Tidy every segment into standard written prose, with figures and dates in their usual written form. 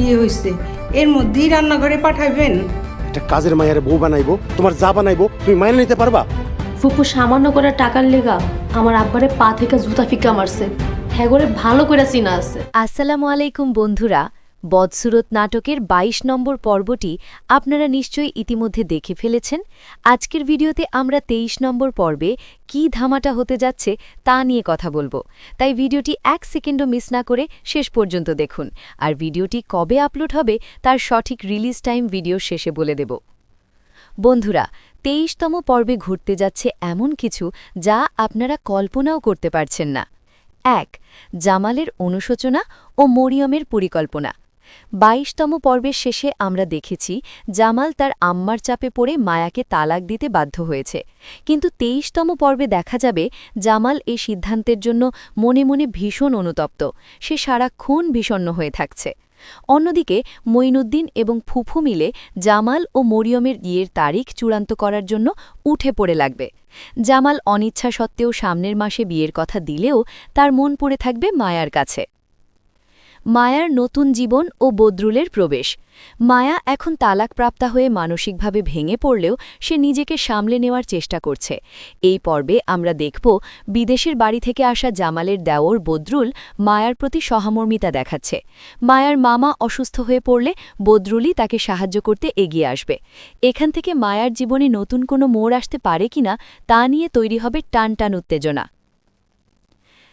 বিয়ে হয়েছে, এর মধ্যেই রান্নাঘরে পাঠাইবেন? একটা কাজের মায়ের বউ বানাইবো, তোমার যা বানাইবো তুমি মাইনে নিতে পারবা? ফুপু সামান্য করে টাকার লেগা আমার আব্বারে পা থেকে জুতা ফিকা মারছে। হ্যাঁ করে ভালো করে চিনা আছে। আসসালামু আলাইকুম বন্ধুরা, বদসুরত নাটকের ২২ নম্বর পর্বটি আপনারা নিশ্চয়ই ইতিমধ্যে দেখে ফেলেছেন। আজকের ভিডিওতে আমরা ২৩ নম্বর পর্বে কী ধামাটা হতে যাচ্ছে তা নিয়ে কথা বলবো, তাই ভিডিওটি ১ সেকেন্ডও মিস না করে শেষ পর্যন্ত দেখুন। আর ভিডিওটি কবে আপলোড হবে তার সঠিক রিলিজ টাইম ভিডিও শেষে বলে দেব। বন্ধুরা, ২৩তম পর্বে ঘটতে যাচ্ছে এমন কিছু যা আপনারা কল্পনাও করতে পারছেন না। ১. জামালের অনুশোচনা ও মরিয়মের পরিকল্পনা। ২২তম পর্বের শেষে আমরা দেখেছি জামাল তার আম্মার চাপে পড়ে মায়াকে তালাক দিতে বাধ্য হয়েছে, কিন্তু ২৩তম পর্বে দেখা যাবে জামাল এই সিদ্ধান্তের জন্য মনে মনে ভীষণ অনুতপ্ত, সে সারাক্ষণ বিষণ্ণ হয়ে থাকছে। অন্যদিকে মঈনুদ্দিন এবং ফুফু মিলে জামাল ও মরিয়মের বিয়ের তারিখ চূড়ান্ত করার জন্য উঠে পড়ে লাগবে। জামাল অনিচ্ছা সত্ত্বেও সামনের মাসে বিয়ের কথা দিলেও তার মন পড়ে থাকবে মায়ার কাছে। মায়ার নতুন জীবন ও বদরুলের প্রবেশ। মায়া এখন তালাকপ্রাপ্তা হয়ে মানসিকভাবে ভেঙে পড়লেও সে নিজেকে সামলে নেওয়ার চেষ্টা করছে। এই পর্বে আমরা দেখব বিদেশের বাড়ি থেকে আসা জামালের দেওর বদরুল মায়ার প্রতি সহমর্মিতা দেখাচ্ছে। মায়ার মামা অসুস্থ হয়ে পড়লে বদরুলই তাকে সাহায্য করতে এগিয়ে আসবে। এখান থেকে মায়ার জীবনে নতুন কোনো মোড় আসতে পারে কিনা তা নিয়ে তৈরি হবে টানটান উত্তেজনা।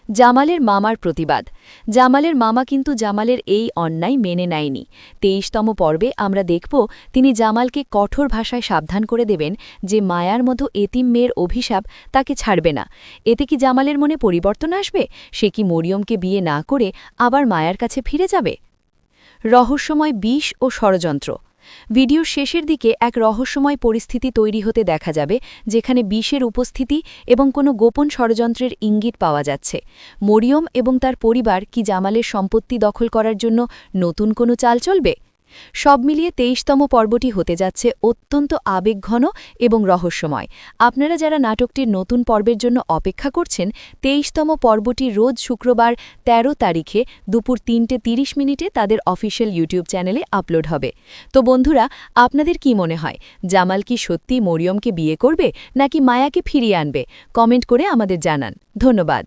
জামালের মামার প্রতিবাদ। জামালের মামা কিন্তু জামালের এই অন্যায় মেনে নেয়নি। ২৩তম পর্বে আমরা দেখব তিনি জামালকে কঠোর ভাষায় সাবধান করে দেবেন যে মায়ার মতো এতিম মেয়ের অভিশাপ তাকে ছাড়বে না। এতে কি জামালের মনে পরিবর্তন আসবে? সে কি মরিয়মকে বিয়ে না করে আবার মায়ার কাছে ফিরে যাবে? রহস্যময় বিষ ও ষড়যন্ত্র। ভিডিওর শেষের দিকে এক রহস্যময় পরিস্থিতি তৈরি হতে দেখা যাবে, যেখানে বিষের উপস্থিতি এবং কোনো গোপন ষড়যন্ত্রের ইঙ্গিত পাওয়া যাচ্ছে। মরিয়ম এবং তার পরিবার কি জামালের সম্পত্তি দখল করার জন্য নতুন কোনো চাল চলবে? সব মিলিয়ে ২৩তম পর্বটি হতে যাচ্ছে অত্যন্ত আবেগঘন এবং রহস্যময়। আপনারা যারা নাটকটির নতুন পর্বের জন্য অপেক্ষা করছেন, ২৩তম পর্বটি রোজ শুক্রবার ১৩ তারিখে দুপুর ৩:৩০ তাদের অফিসিয়াল ইউটিউব চ্যানেলে আপলোড হবে। তো বন্ধুরা, আপনাদের কি মনে হয়, জামাল কি সত্যি মরিয়মকে বিয়ে করবে নাকি মায়াকে ফিরিয়ে আনবে? কমেন্ট করে আমাদের জানান। ধন্যবাদ।